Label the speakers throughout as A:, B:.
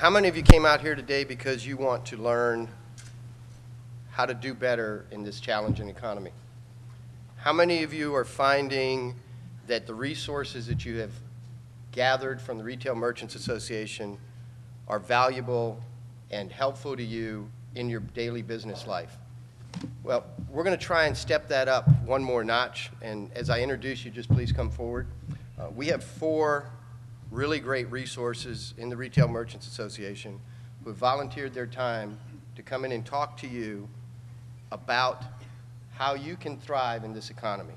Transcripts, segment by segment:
A: How many of you came out here today because you want to learn how to do better in this challenging economy? How many of you are finding that the resources that you have gathered from the Retail Merchants Association are valuable and helpful to you in your daily business life? Well, we're going to try and step that up one more notch, and as I introduce you, just please come forward. We have 4 really great resources in the Retail Merchants Association who have volunteered their time to come in and talk to you about how you can thrive in this economy.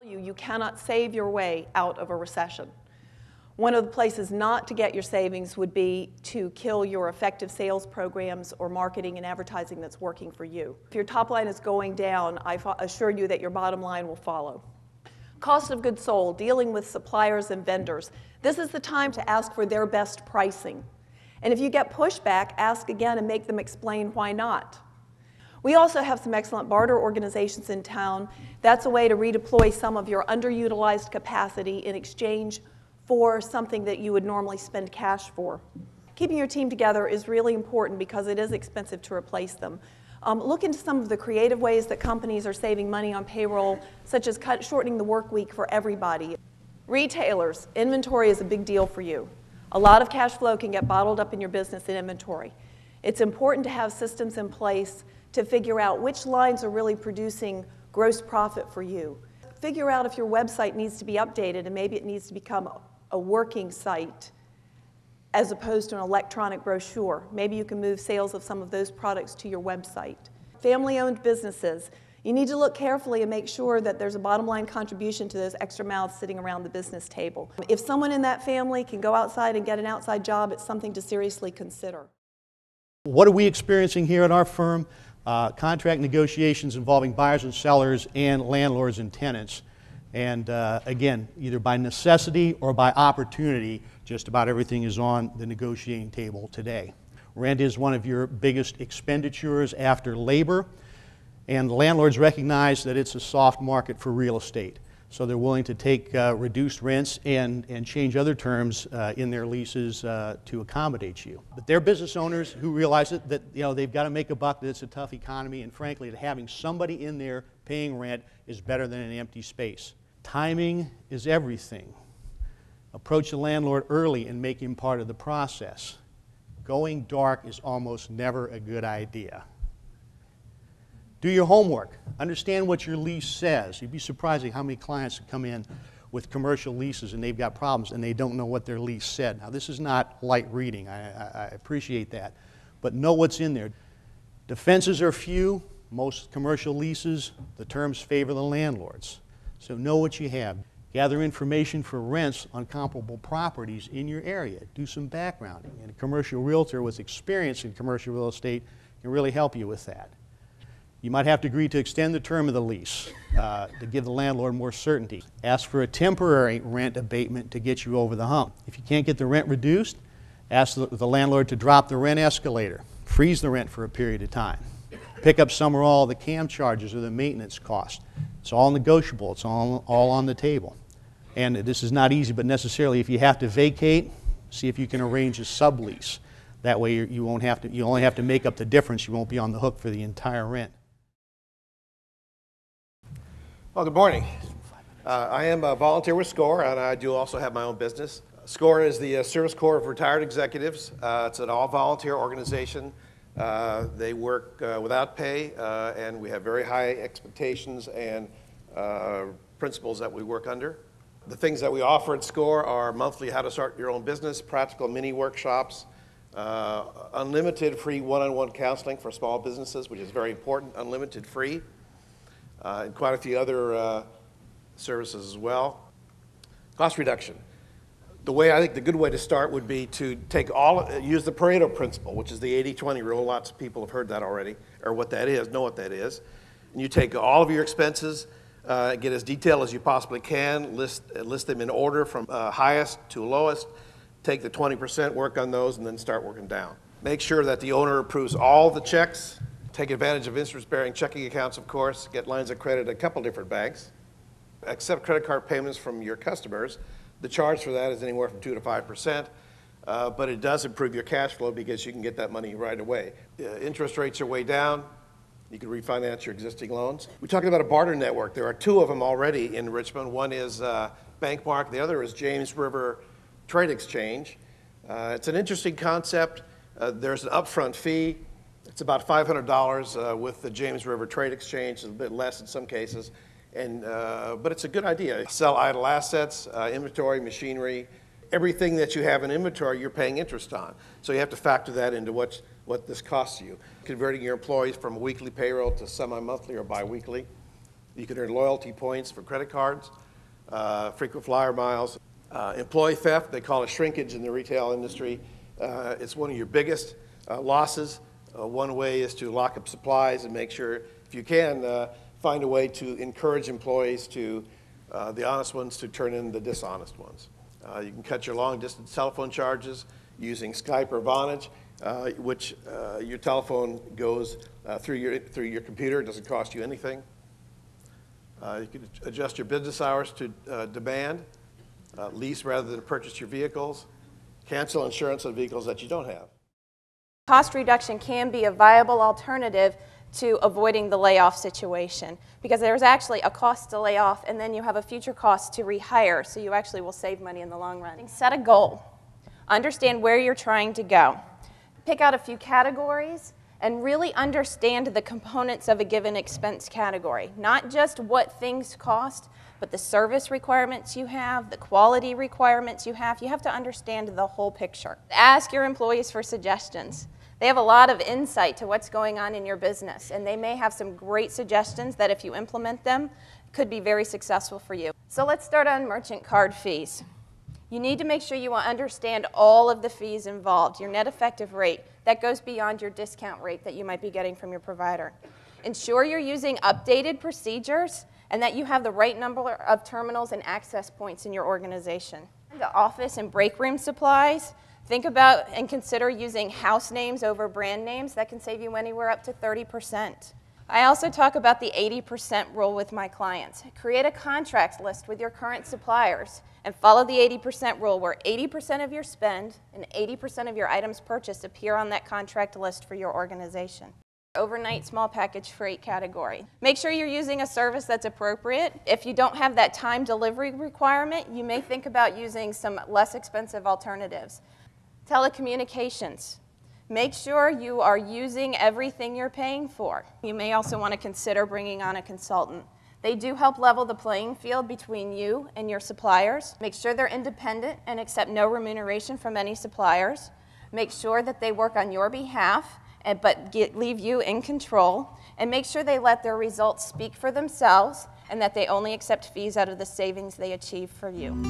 B: You cannot save your way out of a recession. One of the places not to get your savings would be to kill your effective sales programs or marketing and advertising that's working for you. If your top line is going down, I assure you that your bottom line will follow. Cost of goods sold, dealing with suppliers and vendors. This is the time to ask for their best pricing. And if you get pushback, ask again and make them explain why not. We also have some excellent barter organizations in town. That's a way to redeploy some of your underutilized capacity in exchange for something that you would normally spend cash for. Keeping your team together is really important because it is expensive to replace them. Look into some of the creative ways that companies are saving money on payroll, such as shortening the work week for everybody. Retailers, inventory is a big deal for you. A lot of cash flow can get bottled up in your business in inventory. It's important to have systems in place to figure out which lines are really producing gross profit for you. Figure out if your website needs to be updated and maybe it needs to become a working site as opposed to an electronic brochure. Maybe you can move sales of some of those products to your website. Family-owned businesses, you need to look carefully and make sure that there's a bottom line contribution to those extra mouths sitting around the business table. If someone in that family can go outside and get an outside job, it's something to seriously consider.
C: What are we experiencing here at our firm? Contract negotiations involving buyers and sellers and landlords and tenants. And again, either by necessity or by opportunity, just about everything is on the negotiating table today. Rent is one of your biggest expenditures after labor, and landlords recognize that it's a soft market for real estate. So they're willing to take reduced rents and change other terms in their leases to accommodate you. But they're business owners who realize that they've got to make a buck, that it's a tough economy, and frankly, that having somebody in there paying rent is better than an empty space. Timing is everything. Approach the landlord early and make him part of the process. Going dark is almost never a good idea. Do your homework. Understand what your lease says. You'd be surprised at how many clients come in with commercial leases and they've got problems and they don't know what their lease said. Now, this is not light reading. I appreciate that. But know what's in there. Defenses are few. Most commercial leases, the terms favor the landlords. So know what you have. Gather information for rents on comparable properties in your area. Do some backgrounding. And a commercial realtor with experience in commercial real estate can really help you with that. You might have to agree to extend the term of the lease to give the landlord more certainty. Ask for a temporary rent abatement to get you over the hump. If you can't get the rent reduced, ask the landlord to drop the rent escalator. Freeze the rent for a period of time. Pick up some or all of the CAM charges or the maintenance cost. It's all negotiable. It's all on the table. And this is not easy, but necessarily if you have to vacate, see if you can arrange a sublease. That way you only have to make up the difference. You won't be on the hook for the entire rent.
D: Well, good morning. I am a volunteer with SCORE, and I do also have my own business. SCORE is the Service Corps of Retired Executives. It's an all-volunteer organization. They work without pay, and we have very high expectations and principles that we work under. The things that we offer at SCORE are monthly how to start your own business, practical mini workshops, unlimited free one-on-one counseling for small businesses, which is very important, unlimited free, and quite a few other services as well. Cost reduction. I think the good way to start would be to use the Pareto principle, which is the 80-20 rule. Lots of people have heard that already, or what that is, know what that is. And you take all of your expenses, get as detailed as you possibly can, list them in order from highest to lowest, take the 20%, work on those, and then start working down. Make sure that the owner approves all the checks. Take advantage of interest-bearing checking accounts, of course. Get lines of credit at a couple different banks. Accept credit card payments from your customers. The charge for that is anywhere from 2 to 5%. but it does improve your cash flow because you can get that money right away. Interest rates are way down. You can refinance your existing loans. We're talking about a barter network. There are two of them already in Richmond. One is Bankmark. The other is James River Trade Exchange. It's an interesting concept. There's an upfront fee. It's about $500 with the James River Trade Exchange, a bit less in some cases. But it's a good idea. Sell idle assets, inventory, machinery. Everything that you have in inventory, you're paying interest on. So you have to factor that into what this costs you. Converting your employees from a weekly payroll to semi-monthly or bi-weekly. You can earn loyalty points for credit cards, frequent flyer miles. Employee theft, they call it shrinkage in the retail industry. It's one of your biggest losses. One way is to lock up supplies and make sure, if you can, find a way to encourage employees to, the honest ones to turn in the dishonest ones. You can cut your long-distance telephone charges using Skype or Vonage, which your telephone goes through your computer. It doesn't cost you anything. You can adjust your business hours to demand, lease rather than purchase your vehicles, cancel insurance on vehicles that you don't have.
E: Cost reduction can be a viable alternative to avoiding the layoff situation, because there's actually a cost to lay off and then you have a future cost to rehire, so you actually will save money in the long run. Set a goal. Understand where you're trying to go. Pick out a few categories and really understand the components of a given expense category. Not just what things cost, but the service requirements you have, the quality requirements you have. You have to understand the whole picture. Ask your employees for suggestions. They have a lot of insight to what's going on in your business, and they may have some great suggestions that if you implement them, could be very successful for you. So let's start on merchant card fees. You need to make sure you understand all of the fees involved, your net effective rate. That goes beyond your discount rate that you might be getting from your provider. Ensure you're using updated procedures and that you have the right number of terminals and access points in your organization. The office and break room supplies. Think about and consider using house names over brand names. That can save you anywhere up to 30%. I also talk about the 80% rule with my clients. Create a contract list with your current suppliers and follow the 80% rule, where 80% of your spend and 80% of your items purchased appear on that contract list for your organization. Overnight small package freight category. Make sure you're using a service that's appropriate. If you don't have that time delivery requirement, you may think about using some less expensive alternatives. Telecommunications. Make sure you are using everything you're paying for. You may also want to consider bringing on a consultant. They do help level the playing field between you and your suppliers. Make sure they're independent and accept no remuneration from any suppliers. Make sure that they work on your behalf, but leave you in control. And make sure they let their results speak for themselves and that they only accept fees out of the savings they achieve for you.